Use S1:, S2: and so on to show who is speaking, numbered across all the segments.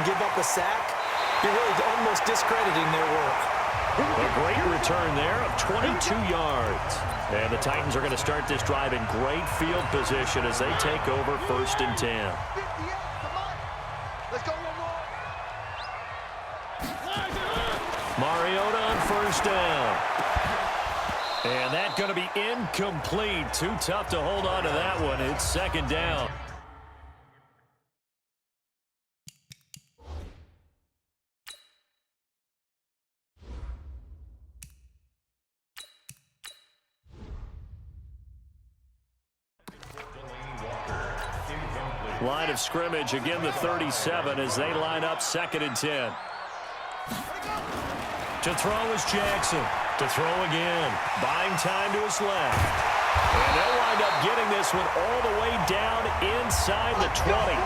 S1: give up a sack, you're really almost discrediting their work.
S2: A great return there of 22 yards. And the Titans are going to start this drive in great field position as they take over 1st and 10. Mariota on 1st down. And that's going to be incomplete. Too tough to hold on to that one. It's 2nd down. Line of scrimmage, again the 37 as they line up 2nd and 10. To throw is Jackson. To throw again. Buying time to his left. And they'll wind up getting this one all the way down inside the 20.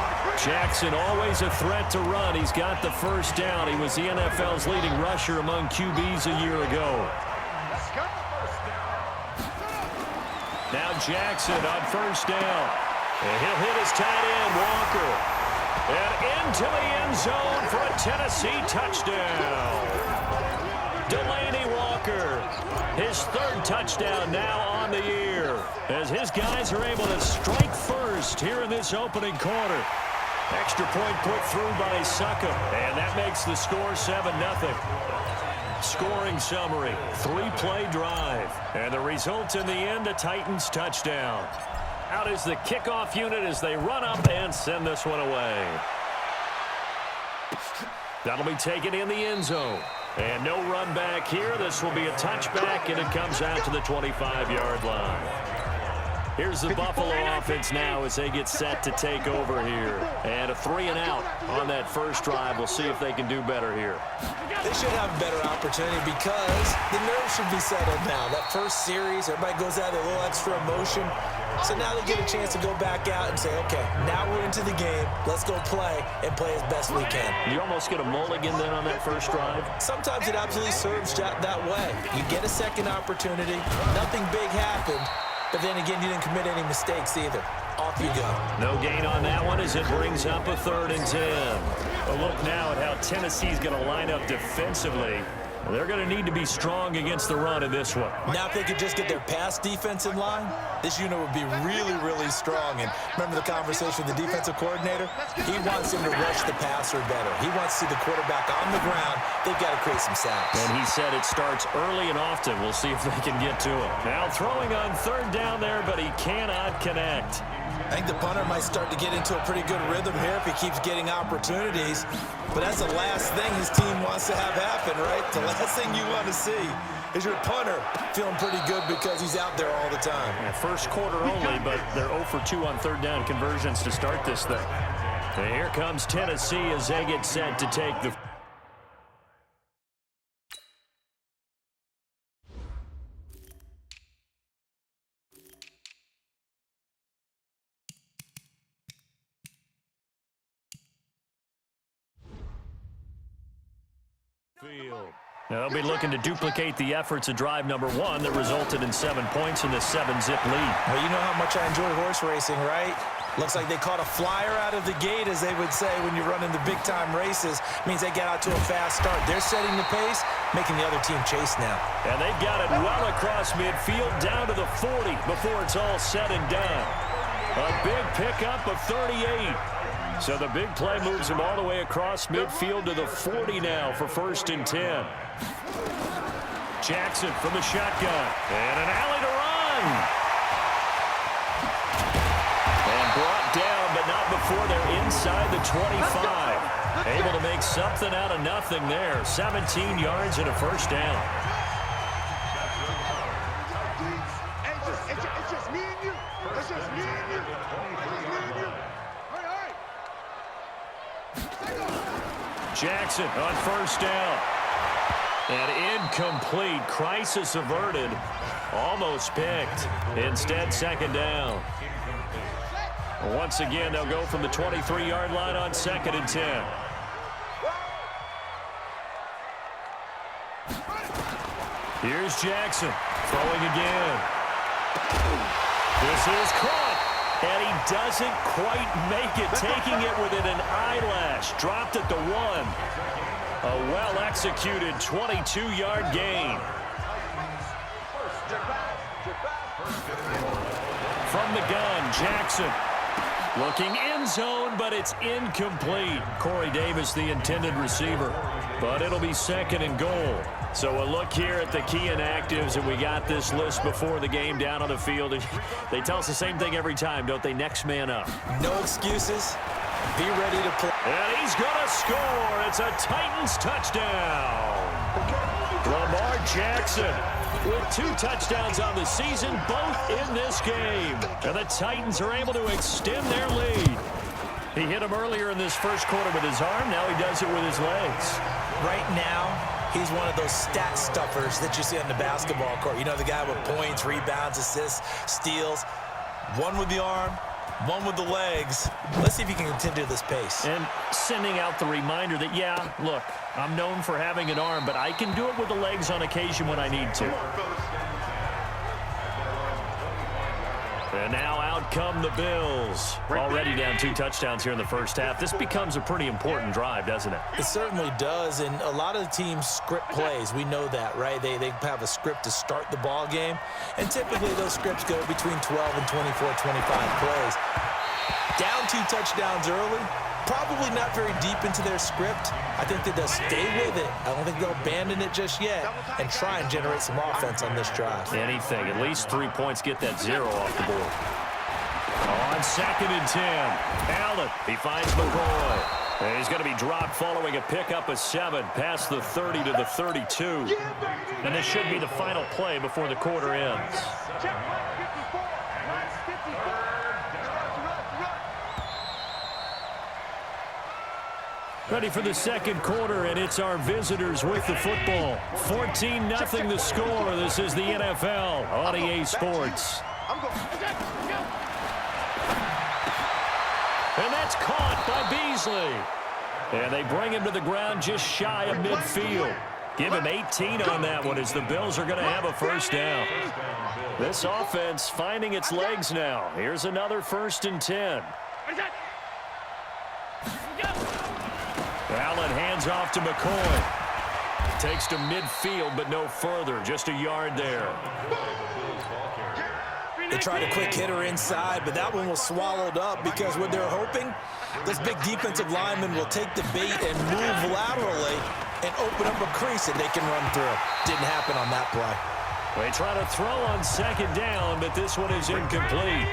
S2: Jackson always a threat to run. He's got the 1st down. He was the NFL's leading rusher among QBs a year ago. Now Jackson on 1st down. And he'll hit his tight end, Walker. And into the end zone for a Tennessee touchdown. Delaney Walker, his 3rd touchdown now on the year, as his guys are able to strike first here in this opening quarter. Extra point put through by Succa, and that makes the score 7-0. Scoring summary, 3-play drive, and the result in the end, a Titans touchdown. Out is the kickoff unit as they run up and send this one away. That'll be taken in the end zone. And no run back here. This will be a touchback, and it comes out to the 25-yard line. Here's the Buffalo offense now as they get set to take over here. And a 3-and-out on that first drive. We'll see if they can do better here.
S1: They should have a better opportunity because the nerves should be settled now. That first series, everybody goes out with a little extra emotion. So now they get a chance to go back out and say, okay, now we're into the game. Let's go play and play as best we can.
S2: You almost get a mulligan then on that first drive?
S1: Sometimes it absolutely serves that way. You get a second opportunity. Nothing big happened. But then again, you didn't commit any mistakes either. Off you go.
S2: No gain on that one as it brings up a 3rd and 10. A look now at how Tennessee's going to line up defensively. They're going to need to be strong against the run in this one.
S1: Now if they could just get their pass defense in line, this unit would be really, really strong. And remember the conversation with the defensive coordinator? He wants him to rush the passer better. He wants to see the quarterback on the ground. They've got to create some sacks.
S2: And he said it starts early and often. We'll see if they can get to it. Now throwing on 3rd down there, but he cannot connect.
S1: I think the punter might start to get into a pretty good rhythm here if he keeps getting opportunities. But that's the last thing his team wants to have happen, right? The last thing you want to see is your punter feeling pretty good because he's out there all the time.
S2: Yeah, first quarter only, but they're 0 for 2 on 3rd down conversions to start this thing. And here comes Tennessee as they get set to take the... Now they'll be looking to duplicate the efforts of drive number 1 that resulted in 7 points in the 7-zip lead.
S1: Well, you know how much I enjoy horse racing, right? Looks like they caught a flyer out of the gate, as they would say when you're running the big-time races. Means they get out to a fast start. They're setting the pace, making the other team chase now.
S2: And they've got it well across midfield, down to the 40 before it's all said and done. A big pickup of 38. So the big play moves him all the way across midfield to the 40 now for 1st and 10. Jackson from the shotgun. And an alley to run. And brought down, but not before they're inside the 25. Able to make something out of nothing there. 17 yards and a 1st down.
S3: It's just me and you. It's just me and you.
S2: Jackson on 1st down. And incomplete. Crisis averted. Almost picked. Instead, 2nd down. Once again, they'll go from the 23-yard line on 2nd and 10. Here's Jackson throwing again. This is caught. And he doesn't quite make it, taking it within an eyelash. Dropped at the 1. A well-executed 22-yard gain. From the gun, Jackson. Looking end zone, but it's incomplete. Corey Davis, the intended receiver. But it'll be 2nd and goal. So a look here at the key inactives, and we got this list before the game down on the field. They tell us the same thing every time, don't they? Next man up.
S1: No excuses. Be ready to play.
S2: And he's going to score. It's a Titans touchdown. Lamar Jackson with 2 touchdowns on the season, both in this game. And the Titans are able to extend their lead. He hit him earlier in this first quarter with his arm. Now he does it with his legs.
S1: Right now, he's one of those stat stuffers that you see on the basketball court. You know, the guy with points, rebounds, assists, steals. One with the arm, one with the legs. Let's see if he can continue this pace.
S2: And sending out the reminder that, yeah, look, I'm known for having an arm, but I can do it with the legs on occasion when I need to. And now out come the Bills. Already down 2 touchdowns here in the first half. This becomes a pretty important drive, doesn't it?
S1: It certainly does, and a lot of the teams script plays. We know that, right? They have a script to start the ball game, and typically those scripts go between 12 and 24, 25 plays. Down 2 touchdowns early, probably not very deep into their script. I think that they'll stay with it. I don't think they'll abandon it just yet and try and generate some offense on this drive.
S2: Anything. At least 3 points, get that 0 off the board. On 2nd and 10, Allen, he finds McCoy. And he's going to be dropped following a pickup of 7 past the 30 to the 32. And this should be the final play before the quarter ends. Ready for the second quarter, and it's our visitors with the football. 14-0 the score. This is the NFL on EA Sports. And that's caught by Beasley. And they bring him to the ground just shy of midfield. Give him 18 on that one as the Bills are going to have a first down. This offense finding its legs now. Here's another 1st and 10. Allen hands off to McCoy. Takes to midfield, but no further. Just a yard there.
S1: They tried a quick hitter inside, but that one was swallowed up because what they're hoping, those big defensive linemen will take the bait and move laterally and open up a crease that they can run through. Didn't happen on that play.
S2: They try to throw on 2nd down, but this one is incomplete.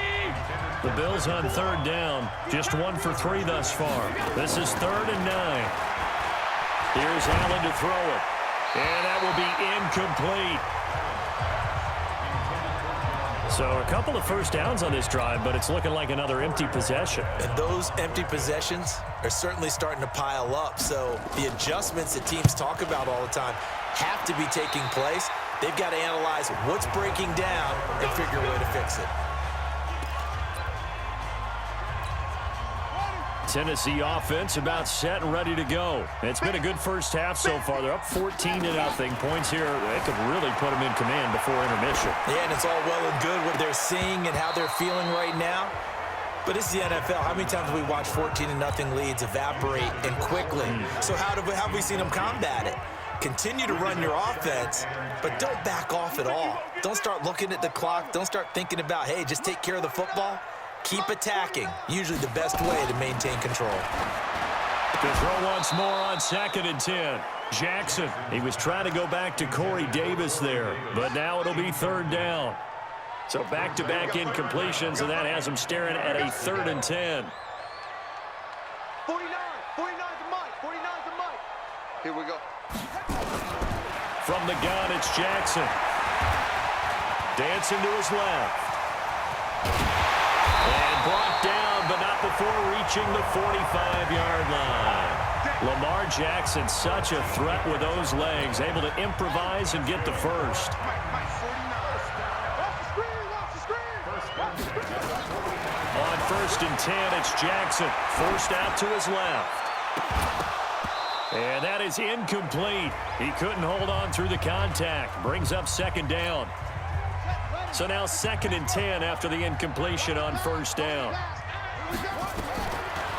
S2: The Bills on 3rd down, just 1 for 3 thus far. This is 3rd and 9. Here's Allen to throw it, and that will be incomplete. So a couple of first downs on this drive, but it's looking like another empty possession.
S1: And those empty possessions are certainly starting to pile up. So the adjustments that teams talk about all the time have to be taking place. They've got to analyze what's breaking down and figure a way to fix it.
S2: Tennessee offense about set and ready to go. It's been a good first half so far. They're up 14-0. Points here, they could really put them in command before intermission.
S1: Yeah, and it's all well and good what they're seeing and how they're feeling right now. But it's the NFL. How many times have we watched 14-0 leads evaporate and quickly? So how have we seen them combat it? Continue to run your offense, but don't back off at all. Don't start looking at the clock. Don't start thinking about, hey, just take care of the football. Keep attacking. Usually the best way to maintain control.
S2: To throw once more on 2nd and 10. Jackson, he was trying to go back to Corey Davis there, but now it'll be 3rd down. So back-to-back incompletions, and that has him staring at a 3rd and 10.
S3: 49's the mic. 49's the mic. Here we go.
S2: From the gun, it's Jackson. Dancing to his left. And brought down, but not before reaching the 45-yard line. Lamar Jackson, such a threat with those legs, able to improvise and get the first. On 1st and 10, it's Jackson, forced out to his left. And that is incomplete. He couldn't hold on through the contact. Brings up 2nd down. So now 2nd and 10 after the incompletion on first down.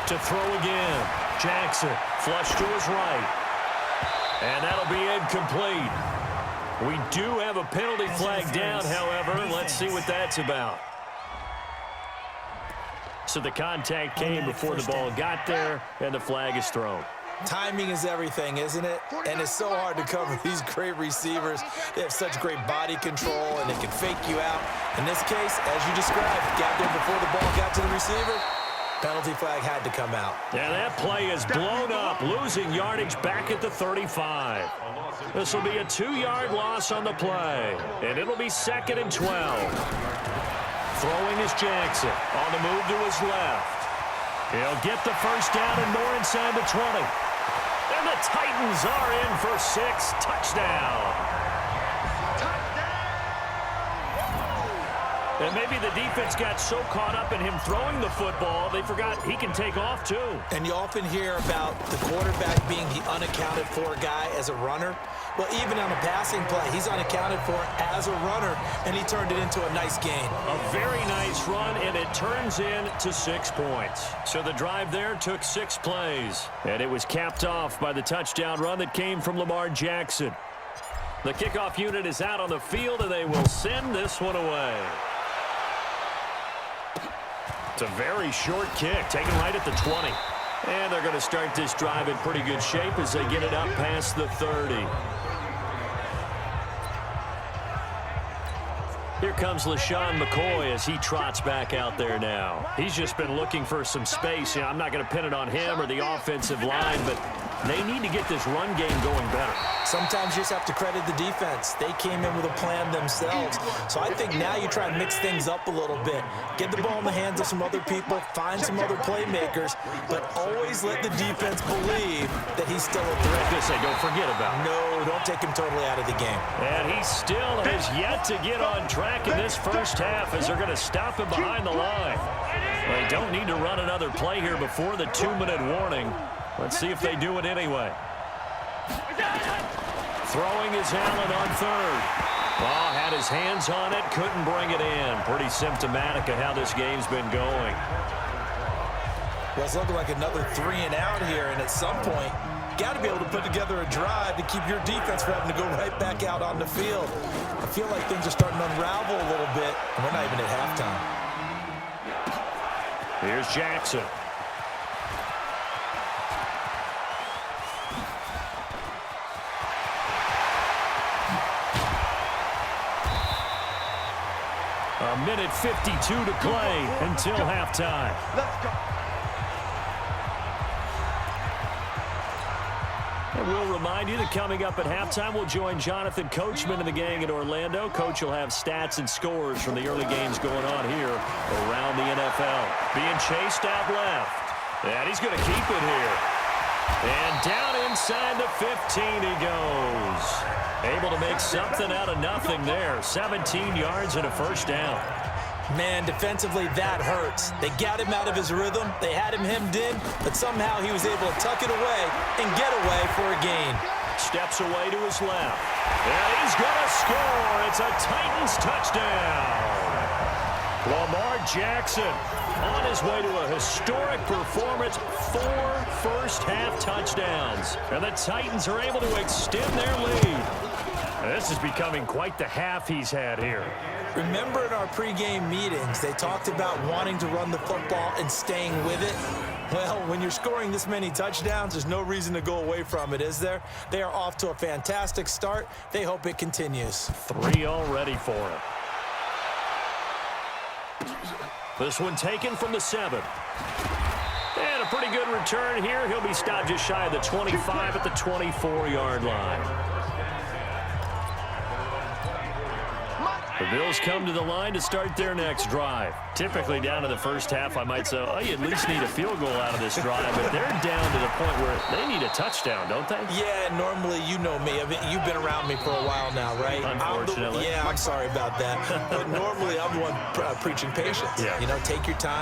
S2: To throw again. Jackson flush to his right. And that'll be incomplete. We do have a penalty flag down, however. Let's see what that's about. So the contact came before the ball got there, and the flag is thrown.
S1: Timing is everything, isn't it? And it's so hard to cover these great receivers. They have such great body control, and they can fake you out. In this case, as you described, got there before the ball got to the receiver. Penalty flag had to come out.
S2: And that play is blown up, losing yardage back at the 35. This will be a 2-yard loss on the play, and it'll be 2nd and 12. Throwing is Jackson on the move to his left. He'll get the first down and more inside the 20. And the Titans are in for 6. Touchdown. And maybe the defense got so caught up in him throwing the football, they forgot he can take off too.
S1: And you often hear about the quarterback being the unaccounted for guy as a runner. Well, even on a passing play, he's unaccounted for as a runner, and he turned it into a nice gain.
S2: A very nice run, and it turns into 6 points. So the drive there took 6 plays, and it was capped off by the touchdown run that came from Lamar Jackson. The kickoff unit is out on the field, and they will send this one away. It's a very short kick, taken right at the 20. And they're going to start this drive in pretty good shape as they get it up past the 30. Here comes LaShawn McCoy as he trots back out there now. He's just been looking for some space. You know, I'm not going to pin it on him or the offensive line, but they need to get this run game going better.
S1: Sometimes you just have to credit the defense. They came in with a plan themselves. So I think now you try and mix things up a little bit. Get the ball in the hands of some other people, find some other playmakers, but always let the defense believe that he's still a threat.
S2: Just say, don't forget about him.
S1: No, don't take him totally out of the game.
S2: And he still has yet to get on track in this first half as they're going to stop him behind the line. They don't need to run another play here before the 2-minute warning. Let's see if they do it anyway. Throwing is Allen on third. Ball had his hands on it, couldn't bring it in. Pretty symptomatic of how this game's been going.
S1: Well, it's looking like another 3 and out here, and at some point, got to be able to put together a drive to keep your defense from having to go right back out on the field. I feel like things are starting to unravel a little bit, and we're not even at halftime.
S2: Here's Jackson. A minute 52 to play until halftime.
S3: Let's go.
S2: And we'll remind you that coming up at halftime, we'll join Jonathan Coachman and the gang in Orlando. Coach will have stats and scores from the early games going on here around the NFL. Being chased out left. And he's going to keep it here. And down inside the 15 he goes. Able to make something out of nothing there. 17 yards and a first down.
S1: Man, defensively, that hurts. They got him out of his rhythm. They had him hemmed in, but somehow he was able to tuck it away and get away for a gain.
S2: Steps away to his left. And he's going to score. It's a Titans touchdown. Lamar Jackson on his way to a historic performance. 4 first-half touchdowns. And the Titans are able to extend their lead. And this is becoming quite the half he's had here.
S1: Remember in our pregame meetings, they talked about wanting to run the football and staying with it? Well, when you're scoring this many touchdowns, there's no reason to go away from it, is there? They are off to a fantastic start. They hope it continues.
S2: 3 already for him. This one taken from the 7. And a pretty good return here. He'll be stopped just shy of the 25 at the 24-yard line. The Bills come to the line to start their next drive. Typically down to the first half, I might say, oh, you at least need a field goal out of this drive. But they're down to the point where they need a touchdown, don't they?
S1: Yeah, normally, you know me. I mean, you've been around me for a while now, right?
S2: Unfortunately.
S1: I'm sorry about that. But normally, I'm the one preaching patience.
S2: Yeah.
S1: You know, take your time.